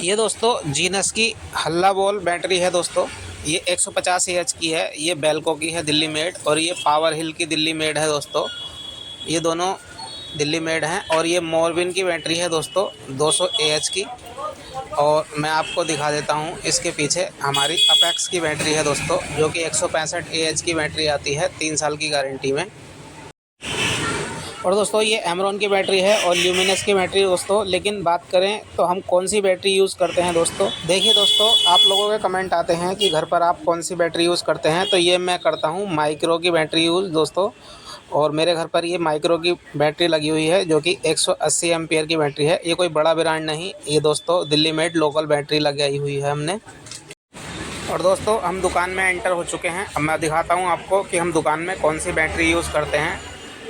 ये दोस्तों जीनस की हल्ला बॉल बैटरी है दोस्तों। ये 150 एएच की है। ये बेल्को की है दिल्ली मेड, और ये पावर हिल की दिल्ली मेड है दोस्तों। ये दोनों दिल्ली मेड हैं। और ये मोरबिन की बैटरी है दोस्तों 200 एएच की। और मैं आपको दिखा देता हूँ, इसके पीछे हमारी अपेक्स की बैटरी है दोस्तों, जो कि 165 एएच की बैटरी आती है 3 साल की गारंटी में। और दोस्तों ये एमरॉन की बैटरी है और ल्यूमिनस की बैटरी दोस्तों। लेकिन बात करें तो हम कौन सी बैटरी यूज़ करते हैं दोस्तों, देखिए दोस्तों, आप लोगों के कमेंट आते हैं कि घर पर आप कौन सी बैटरी यूज़ करते हैं। तो ये मैं करता हूँ माइक्रो की बैटरी यूज़ दोस्तों। और मेरे घर पर ये माइक्रो की बैटरी लगी हुई है, जो कि 180 एम्पियर की बैटरी है। ये कोई बड़ा ब्रांड नहीं, ये दोस्तों दिल्ली मेड लोकल बैटरी लगाई हुई है हमने। और दोस्तों हम दुकान में एंटर हो चुके हैं। अब मैं दिखाता हूं आपको कि हम दुकान में कौन सी बैटरी यूज़ करते हैं।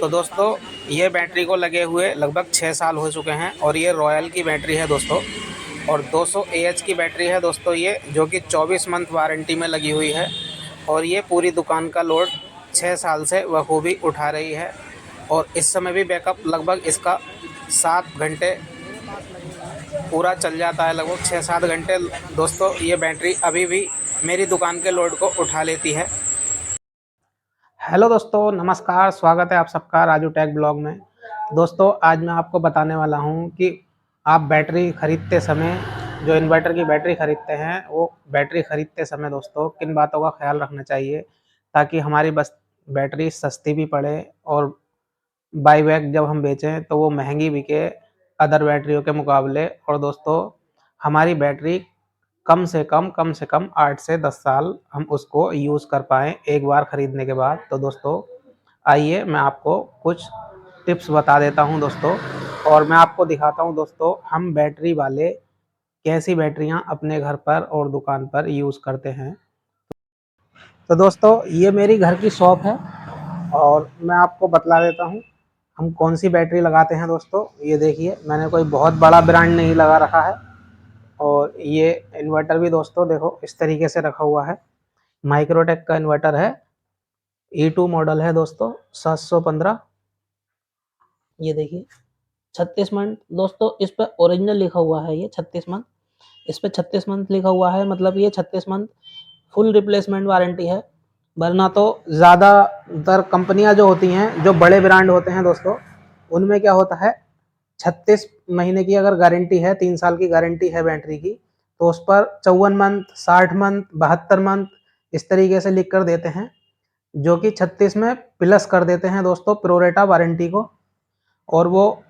तो दोस्तों ये बैटरी को लगे हुए लगभग 6 साल हो चुके हैं, और ये रॉयल की बैटरी है दोस्तों। और 200 एएच की बैटरी है दोस्तों ये, जो कि 24 मंथ वारंटी में लगी हुई है। और ये पूरी दुकान का लोड 6 साल से बखूबी उठा रही है। और इस समय भी बैकअप लगभग इसका 7 घंटे पूरा चल जाता है, लगभग 6-7 घंटे दोस्तों। ये बैटरी अभी भी मेरी दुकान के लोड को उठा लेती है। हेलो दोस्तों, नमस्कार, स्वागत है आप सबका राजू टेक ब्लॉग में। दोस्तों आज मैं आपको बताने वाला हूं कि आप बैटरी ख़रीदते समय, जो इन्वर्टर की बैटरी ख़रीदते हैं, वो बैटरी ख़रीदते समय दोस्तों किन बातों का ख्याल रखना चाहिए, ताकि हमारी बस बैटरी सस्ती भी पड़े और बाई बैक जब हम बेचें तो वो महंगी बिके अदर बैटरियों के मुकाबले। और दोस्तों हमारी बैटरी कम से कम 8 से 10 साल हम उसको यूज़ कर पाएँ एक बार ख़रीदने के बाद। तो दोस्तों आइए मैं आपको कुछ टिप्स बता देता हूं दोस्तों, और मैं आपको दिखाता हूं दोस्तों हम बैटरी वाले कैसी बैटरियां अपने घर पर और दुकान पर यूज़ करते हैं। तो दोस्तों ये मेरी घर की शॉप है, और मैं आपको बतला देता हूं हम कौन सी बैटरी लगाते हैं दोस्तों। ये देखिए, मैंने कोई बहुत बड़ा ब्रांड नहीं लगा रखा है। और ये इन्वर्टर भी दोस्तों देखो इस तरीके से रखा हुआ है। माइक्रोटेक का इन्वर्टर है, E2 मॉडल है दोस्तों, 715। ये देखिए 36 मंथ दोस्तों, इस पर ओरिजिनल लिखा हुआ है, ये 36 मंथ, इस पर 36 मंथ लिखा हुआ है, मतलब ये 36 मंथ फुल रिप्लेसमेंट वारंटी है। वरना तो ज़्यादातर कंपनियां जो होती हैं, जो बड़े ब्रांड होते हैं दोस्तों, उनमें क्या होता है, 36 महीने की अगर गारंटी है, 3 साल की गारंटी है बैटरी की, तो उस पर 54 मंथ, 60 मंथ, 72 मंथ इस तरीके से लिख कर देते हैं, जो कि 36 में प्लस कर देते हैं दोस्तों प्रोरेटा वारंटी को। और वो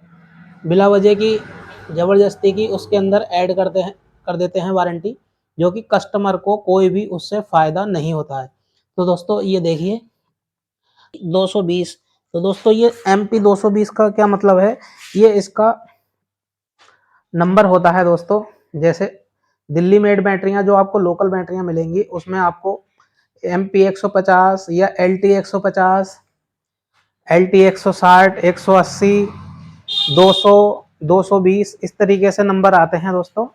बिला वजह की, ज़बरदस्ती की उसके अंदर ऐड कर देते हैं वारंटी, जो कि कस्टमर को कोई भी उससे फ़ायदा नहीं होता है। तो दोस्तों ये देखिए 220। तो दोस्तों ये MP 220 का क्या मतलब है, ये इसका नंबर होता है दोस्तों। जैसे दिल्ली मेड बैटरियां जो आपको लोकल बैटरियां मिलेंगी, उसमें आपको MP 150 या LT 150, LT 160, 180, 200, 220 इस तरीके से नंबर आते हैं दोस्तों।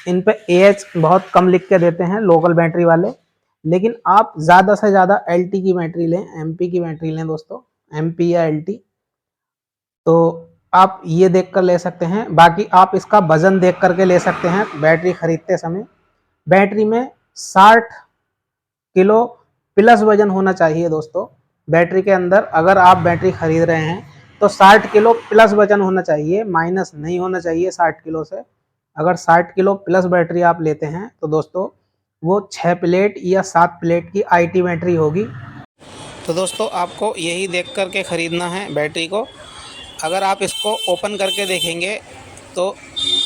इन पे AH बहुत कम लिख के देते हैं लोकल बैटरी वाले। लेकिन आप ज़्यादा से ज़्यादा LT की बैटरी लें, MP की बैटरी लें दोस्तों, MP या LT, तो आप ये देख कर ले सकते हैं। बाकी आप इसका वजन देख करके ले सकते हैं बैटरी खरीदते समय। बैटरी में 60 किलो प्लस वजन होना चाहिए दोस्तों। बैटरी के अंदर अगर आप बैटरी खरीद रहे हैं तो 60 किलो प्लस वजन होना चाहिए, माइनस नहीं होना चाहिए 60 किलो से। अगर 60 किलो प्लस बैटरी आप लेते हैं तो दोस्तों वो 6 प्लेट या 7 प्लेट की IT बैटरी होगी। तो दोस्तों आपको यही देख कर के ख़रीदना है बैटरी को। अगर आप इसको ओपन करके देखेंगे तो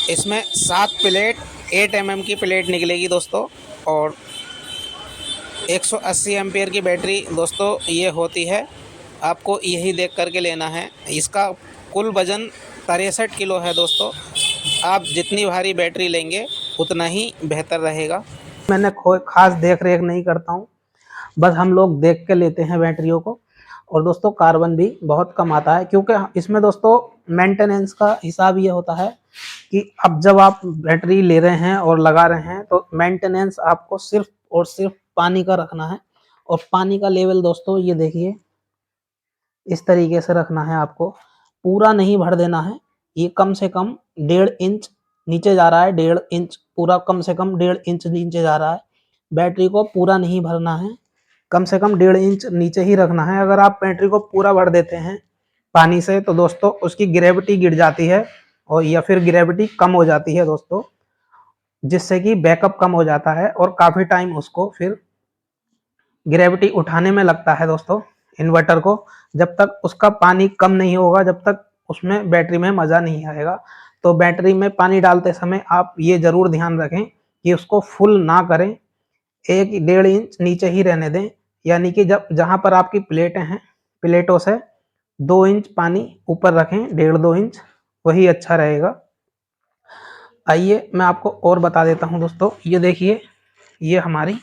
इसमें 7 प्लेट 8 mm की प्लेट निकलेगी दोस्तों। और 180 एम्पियर की बैटरी दोस्तों ये होती है। आपको यही देख करके लेना है। इसका कुल वज़न 63 किलो है दोस्तों। आप जितनी भारी बैटरी लेंगे उतना ही बेहतर रहेगा। मैंने कोई ख़ास देख रेख नहीं करता हूँ, बस हम लोग देख के लेते हैं बैटरियों को। और दोस्तों कार्बन भी बहुत कम आता है, क्योंकि इसमें दोस्तों मेंटेनेंस का हिसाब ये होता है कि अब जब आप बैटरी ले रहे हैं और लगा रहे हैं तो मेंटेनेंस आपको सिर्फ और सिर्फ पानी का रखना है। और पानी का लेवल दोस्तों ये देखिए इस तरीके से रखना है आपको, पूरा नहीं भर देना है। ये कम से कम 1.5 इंच नीचे जा रहा है, 1.5 इंच पूरा कम से कम 1.5 इंच नीचे जा रहा है। बैटरी को पूरा नहीं भरना है, कम से कम 1.5 इंच नीचे ही रखना है। अगर आप बैटरी को पूरा भर देते हैं पानी से तो दोस्तों उसकी ग्रेविटी गिर जाती है और या फिर ग्रेविटी कम हो जाती है दोस्तों, जिससे कि बैकअप कम हो जाता है और काफ़ी टाइम उसको फिर ग्रेविटी उठाने में लगता है दोस्तों इन्वर्टर को। जब तक उसका पानी कम नहीं होगा जब तक उसमें बैटरी में मज़ा नहीं आएगा। तो बैटरी में पानी डालते समय आप ये ज़रूर ध्यान रखें कि उसको फुल ना करें, 1-1.5 इंच नीचे ही रहने दें। यानी कि जब जहाँ पर आपकी प्लेटें हैं, प्लेटों से 2 इंच पानी ऊपर रखें, 1.5-2 इंच, वही अच्छा रहेगा। आइए मैं आपको और बता देता हूँ दोस्तों। ये देखिए, ये हमारी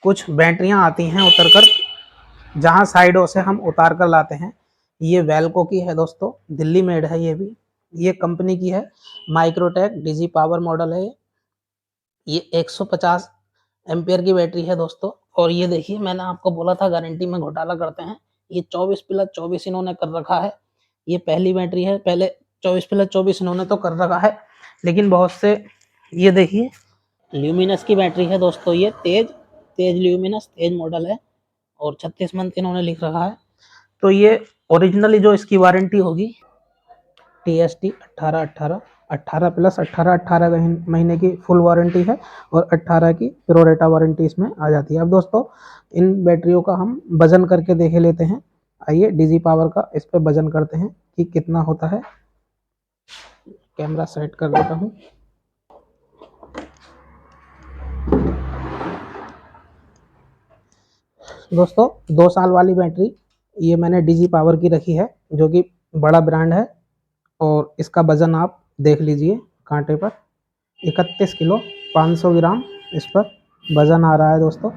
कुछ बैटरियाँ आती हैं उतर कर, जहाँ साइडों से हम उतार कर लाते हैं। ये वेल्को की है दोस्तों, दिल्ली मेड है ये भी। ये कंपनी की है, माइक्रोटेक डीजी पावर मॉडल है ये 150 एम्पियर की बैटरी है दोस्तों। और ये देखिए, मैंने आपको बोला था गारंटी में घोटाला करते हैं। ये 24+24 इन्होंने कर रखा है। ये पहली बैटरी है, पहले 24+24 इन्होंने तो कर रखा है, लेकिन बहुत से, ये देखिए ल्यूमिनस की बैटरी है दोस्तों, ये तेज ल्यूमिनस तेज मॉडल है और 36 मंथ इन्होंने लिख रखा है। तो ये ओरिजिनली जो इसकी वारंटी होगी TST 18 महीने की फुल वारंटी है और 18 की प्रोरेटा वारंटी इसमें आ जाती है। अब दोस्तों इन बैटरियों का हम वजन करके देख लेते हैं। आइए डीजी पावर का इस पर वजन करते हैं कि कितना होता है। कैमरा सेट कर देता हूँ। दोस्तों 2 साल वाली बैटरी ये मैंने डीजी पावर की रखी है, जो कि बड़ा ब्रांड है, और इसका वजन आप देख लीजिए कांटे पर, 31 किलो 500 ग्राम इस पर वजन आ रहा है दोस्तों।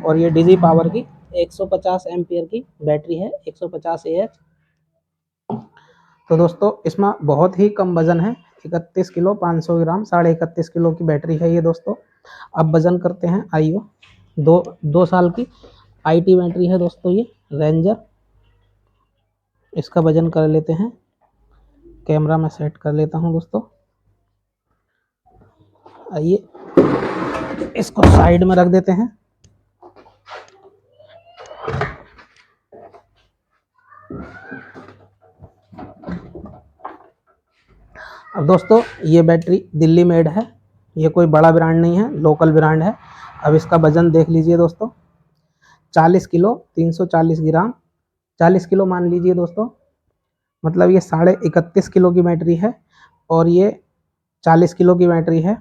और ये डीजी पावर की 150 एम्पियर की बैटरी है, 150 AH। तो दोस्तों इसमें बहुत ही कम वजन है, 31 किलो 500 ग्राम, 31.5 किलो की बैटरी है ये दोस्तों। अब वजन करते हैं। आइयो 2 साल की IT बैटरी है दोस्तों, ये रेंजर। इसका वजन कर लेते हैं, कैमरा में सेट कर लेता हूं दोस्तों। आइए इसको साइड में रख देते हैं। अब दोस्तों ये बैटरी दिल्ली मेड है, ये कोई बड़ा ब्रांड नहीं है, लोकल ब्रांड है। अब इसका वजन देख लीजिए दोस्तों, 40 किलो 340 ग्राम, 40 किलो मान लीजिए दोस्तों, मतलब ये 31.5 किलो की बैटरी है और ये 40 किलो की बैटरी है।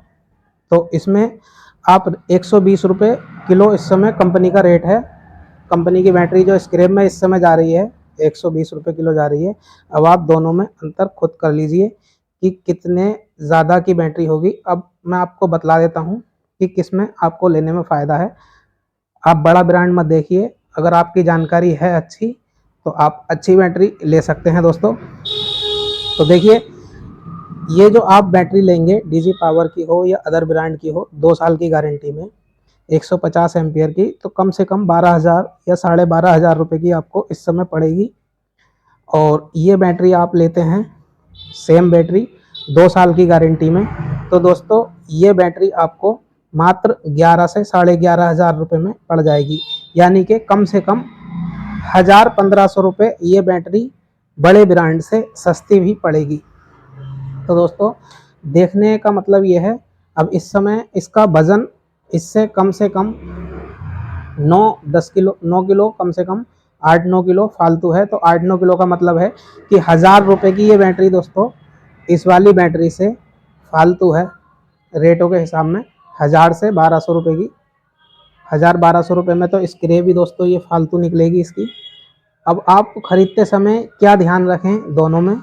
तो इसमें आप 120 रुपये किलो इस समय कंपनी का रेट है। कंपनी की बैटरी जो स्क्रैप में इस समय जा रही है 120 रुपये किलो जा रही है। अब आप दोनों में अंतर खुद कर लीजिए कि कितने ज़्यादा की बैटरी होगी। अब मैं आपको बतला देता हूँ कि किस में आपको लेने में फ़ायदा है। आप बड़ा ब्रांड मत देखिए, अगर आपकी जानकारी है अच्छी तो आप अच्छी बैटरी ले सकते हैं दोस्तों। तो देखिए, ये जो आप बैटरी लेंगे डीजी पावर की हो या अदर ब्रांड की हो, 2 साल की गारंटी में 150 एम्पियर की, तो कम से कम 12,000 या 12,500 रुपये की आपको इस समय पड़ेगी। और ये बैटरी आप लेते हैं सेम बैटरी 2 साल की गारंटी में, तो दोस्तों ये बैटरी आपको मात्र 11 से 11,500 रुपये में पड़ जाएगी। यानी कि कम से कम 1,000-1,500 रुपये ये बैटरी बड़े ब्रांड से सस्ती भी पड़ेगी। तो दोस्तों देखने का मतलब ये है, अब इस समय इसका वज़न इससे कम से कम 9-10 किलो, 9 किलो कम से कम, 8-9 किलो फालतू है। तो 8-9 किलो का मतलब है कि 1,000 रुपये की ये बैटरी दोस्तों इस वाली बैटरी से फालतू है रेटों के हिसाब में। 1,000 से 1,200 रुपये की, 1,000-1,200 रुपये में तो स्क्रे भी दोस्तों ये फालतू निकलेगी इसकी। अब आप खरीदते समय क्या ध्यान रखें दोनों में,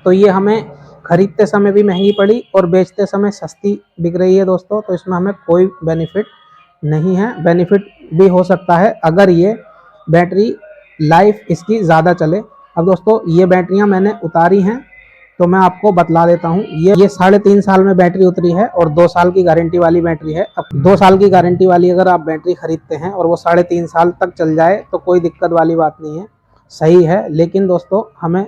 तो ये हमें खरीदते समय भी महंगी पड़ी और बेचते समय सस्ती बिक रही है दोस्तों। तो इसमें हमें कोई बेनिफिट नहीं है। बेनिफिट भी हो सकता है अगर ये बैटरी लाइफ इसकी ज़्यादा चले। अब दोस्तों ये बैटरियां मैंने उतारी हैं तो मैं आपको बतला देता हूँ। ये 3.5 साल में बैटरी उतरी है और 2 साल की गारंटी वाली बैटरी है। अब 2 साल की गारंटी वाली अगर आप बैटरी खरीदते हैं और वो 3.5 साल तक चल जाए तो कोई दिक्कत वाली बात नहीं है, सही है। लेकिन दोस्तों हमें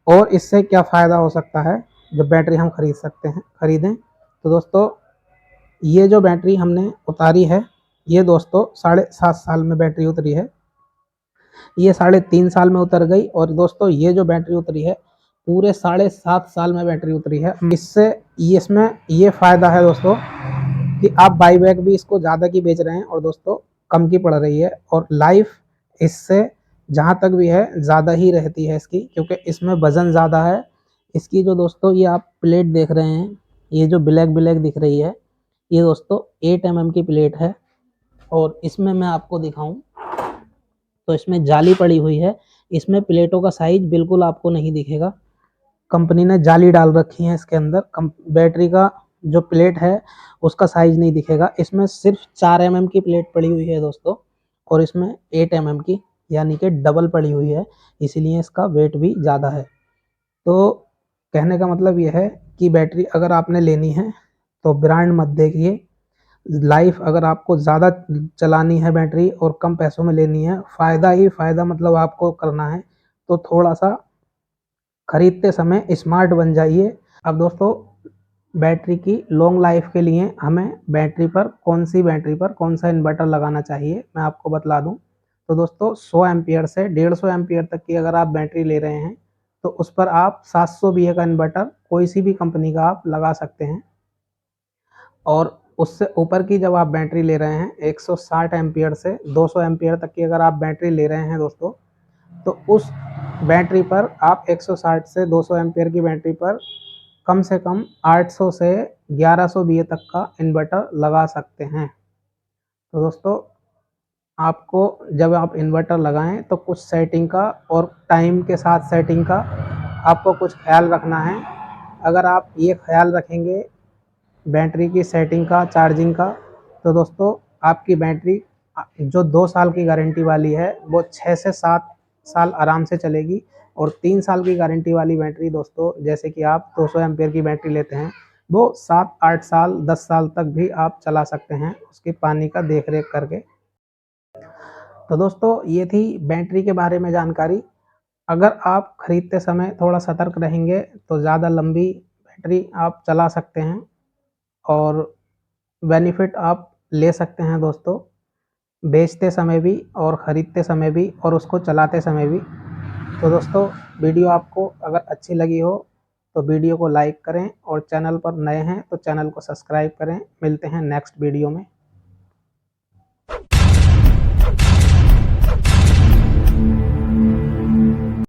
और इससे क्या फ़ायदा हो सकता है जब बैटरी हम खरीदें, तो दोस्तों ये जो बैटरी हमने उतारी है, ये दोस्तों 7.5 साल में बैटरी उतरी है। ये 3.5 साल में उतर गई। और दोस्तों ये जो बैटरी उतरी है पूरे 7.5 साल में बैटरी उतरी है। इससे इसमें ये फ़ायदा है दोस्तों कि आप बाई बैक भी इसको ज़्यादा की बेच रहे हैं और दोस्तों कम की पड़ रही है, और लाइफ इससे जहाँ तक भी है ज़्यादा ही रहती है इसकी, क्योंकि इसमें वज़न ज़्यादा है। इसकी जो दोस्तों ये आप प्लेट देख रहे हैं, ये जो ब्लैक ब्लैक दिख रही है, ये दोस्तों 8 mm की प्लेट है। और इसमें मैं आपको दिखाऊं तो इसमें जाली पड़ी हुई है। इसमें प्लेटों का साइज बिल्कुल आपको नहीं दिखेगा, कंपनी ने जाली डाल रखी है इसके अंदर। बैटरी का जो प्लेट है उसका साइज नहीं दिखेगा। इसमें सिर्फ 4 mm की प्लेट पड़ी हुई है दोस्तों, और इसमें 8 mm की यानी कि डबल पड़ी हुई है, इसीलिए इसका वेट भी ज़्यादा है। तो कहने का मतलब यह है कि बैटरी अगर आपने लेनी है तो ब्रांड मत देखिए। लाइफ अगर आपको ज़्यादा चलानी है बैटरी और कम पैसों में लेनी है, फ़ायदा ही फ़ायदा मतलब आपको करना है, तो थोड़ा सा खरीदते समय स्मार्ट बन जाइए। अब दोस्तों बैटरी की लॉन्ग लाइफ के लिए हमें बैटरी पर कौन सा इन्वर्टर लगाना चाहिए, मैं आपको बतला दूं। तो दोस्तों 100 एम्पियर से 150 एम्पियर तक की अगर आप बैटरी ले रहे हैं तो उस पर आप 700 VA का इन्वर्टर कोई सी भी कंपनी का आप लगा सकते हैं। और उससे ऊपर की जब आप बैटरी ले रहे हैं 160 एम्पियर से 200 एम्पियर तक की अगर आप बैटरी ले रहे हैं दोस्तों, तो उस बैटरी पर आप 160 से 200 एम्पियर की बैटरी पर कम से कम 800 से 1100 VA तक का इन्वर्टर लगा सकते हैं। तो दोस्तों आपको जब आप इन्वर्टर लगाएं तो कुछ सेटिंग का और टाइम के साथ सेटिंग का आपको कुछ ख्याल रखना है। अगर आप ये ख्याल रखेंगे बैटरी की सेटिंग का, चार्जिंग का, तो दोस्तों आपकी बैटरी जो 2 साल की गारंटी वाली है वो 6 से 7 साल आराम से चलेगी। और 3 साल की गारंटी वाली बैटरी दोस्तों, जैसे कि आप 200 एम्पियर की बैटरी लेते हैं, वो 7-8 साल 10 साल तक भी आप चला सकते हैं उसकी पानी का देख रेख करके। तो दोस्तों ये थी बैटरी के बारे में जानकारी। अगर आप खरीदते समय थोड़ा सतर्क रहेंगे तो ज़्यादा लंबी बैटरी आप चला सकते हैं और बेनिफिट आप ले सकते हैं दोस्तों, बेचते समय भी और ख़रीदते समय भी और उसको चलाते समय भी। तो दोस्तों वीडियो आपको अगर अच्छी लगी हो तो वीडियो को लाइक करें, और चैनल पर नए हैं तो चैनल को सब्सक्राइब करें। मिलते हैं नेक्स्ट वीडियो में।